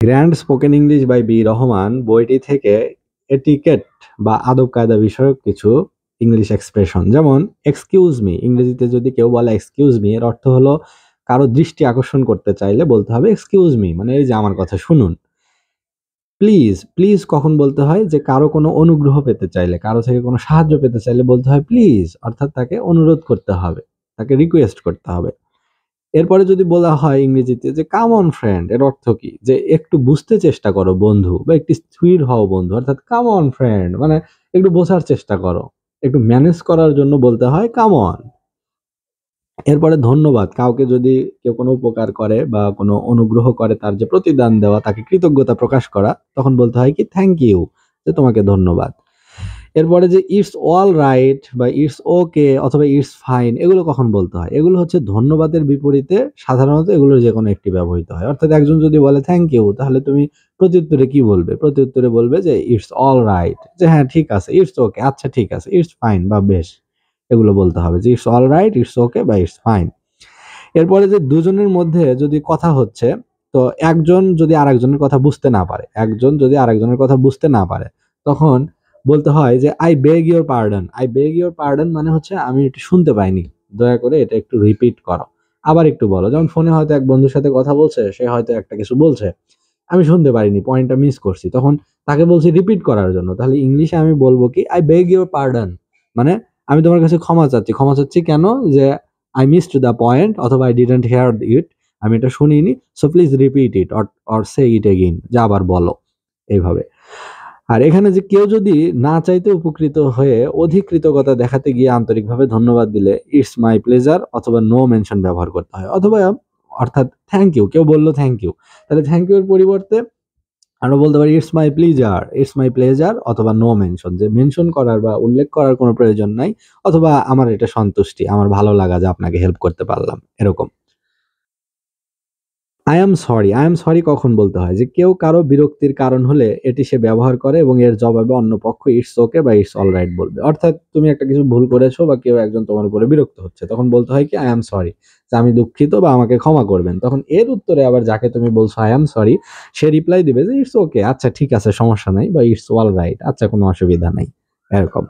Grand spoken English by B Rahman বইটি থেকে etiquette বা আদব কায়দা বিষয়ক কিছু ইংলিশ এক্সপ্রেশন, যেমন এক্সকিউজ মি, ইংরেজিতে যদি কেউ বলে এক্সকিউজ মি, এর অর্থ হলো কারো দৃষ্টি আকর্ষণ করতে চাইলে বলতে হবে এক্সকিউজ মি, মানে এই যে আমার কথা শুনুন। প্লিজ, প্লিজ কখন বলতে হয়? যে কারো কোনো অনুগ্রহ পেতে চাইলে, কারো থেকে কোনো সাহায্য পেতে চাইলে বলতে হয় প্লিজ, অর্থাৎ তাকে অনুরোধ করতে হবে, তাকে রিকোয়েস্ট করতে হবে। এরপরে যদি বলা হয় ইংরেজিতে যে কাম অন ফ্রেন্ড, এর অর্থ কি? যে একটু বুঝতে চেষ্টা করো বন্ধু, বা একটু স্থির হও বন্ধু, অর্থাৎ কাম অন ফ্রেন্ড মানে একটু বোঝার চেষ্টা করো, একটু ম্যানেজ করার জন্য বলতে হয় কাম অন। এরপরে ধন্যবাদ, কাউকে যদি কেউ কোনো উপকার করে বা কোনো অনুগ্রহ করে, তার যে প্রতিদান দেওয়া, তাকে কৃতজ্ঞতা প্রকাশ করা, তখন বলতে হয় কি থ্যাংক ইউ, যে তোমাকে ধন্যবাদ। এরপরে যে ইটস অল রাইট বা ইটস ওকে অথবা ইটস ফাইন, এগুলো কখন বলতে হয়? এগুলো হচ্ছে ধন্যবাদের বিপরীতে সাধারণত এগুলোর যে কোনো একটি ব্যবহৃত হয়। অর্থাৎ একজন যদি বলে থ্যাংক ইউ, তাহলে তুমি প্রত্যুত্তরে কি বলবে? প্রত্যুত্তরে বলবে যে ইটস অল রাইট, যে হ্যাঁ ঠিক আছে, ইটস ওকে, আচ্ছা ঠিক আছে, ইটস ফাইন বা বেশ, এগুলো বলতে হবে যে it's all right, it's okay বা ইটস ফাইন। এরপরে যে দুজনের মধ্যে যদি কথা হচ্ছে, তো একজন যদি আরেকজনের কথা বুঝতে না পারে, একজন যদি আরেকজনের কথা বুঝতে না পারে, তখন বলতে হয় যে I beg your pardon. I beg your pardon মানে হচ্ছে আমি এটা শুনতে পাইনি, দয়া করে এটা একটু রিপিট করো, আবার একটু বলো। যেমন ফোনে হয়তো এক বন্ধুর সাথে কথা বলছে, সে হয়তো একটা কিছু বলছে, আমি শুনতে পারিনি, পয়েন্টটা মিস করছি, তখন তাকে বলছি রিপিট করার জন্য। তাহলে ইংলিশে আমি বলবো কি আই বেগ ইওর পার্ডন, মানে আমি তোমার কাছে ক্ষমা চাচ্ছি। ক্ষমা চাচ্ছি কেন? যে আই মিসড দ্য পয়েন্ট, অথবা আই ডিডন্ট হিয়ার ইট, আমি এটা শুনিনি, so please repeat it or say it again, যা আবার বলো, এইভাবে। আর এখানে যে কেউ যদি না চাইতে উপকৃত হয়ে অধিক কৃতজ্ঞতা দেখাতে গিয়ে আন্তরিকভাবে ধন্যবাদ দিলে ইটস মাই প্লেজার অথবা নো মেনশন ব্যবহার করতে হয়। অথবা অর্থাৎ থ্যাংক ইউ, কেউ বললো থ্যাংক ইউ, তাহলে থ্যাংক ইউ এর পরিবর্তে আমরা বলতে পারি it's my pleasure, it's my pleasure অথবা নো মেনশন, যে মেনশন করার বা উল্লেখ করার কোনো প্রয়োজন নাই, অথবা আমার এটা সন্তুষ্টি, আমার ভালো লাগা যে আপনাকে হেল্প করতে পারলাম, এরকম। I am sorry, I am sorry কখন বলতে হয়? যে কেউ কারো বিরক্তির কারণ হলে এটি সে ব্যবহার করে এবং এর জবাবে অন্য পক্ষ ইটস ওকে বা ইটস অলরাইট বলবে। অর্থাৎ তুমি একটা কিছু ভুল করেছো বা কেউ একজন তোমার উপরে বিরক্ত হচ্ছে, তখন বলতে হয় কি আই অ্যাম সরি, যে আমি দুঃখিত বা আমাকে ক্ষমা করবেন। তখন এর উত্তরে আবার যাকে তুমি বলছো I am sorry, say reply দিবে যে ইটস ওকে, আচ্ছা ঠিক আছে সমস্যা নাই, বা ইটস অলরাইট, আচ্ছা কোনো অসুবিধা নাই, এরকম।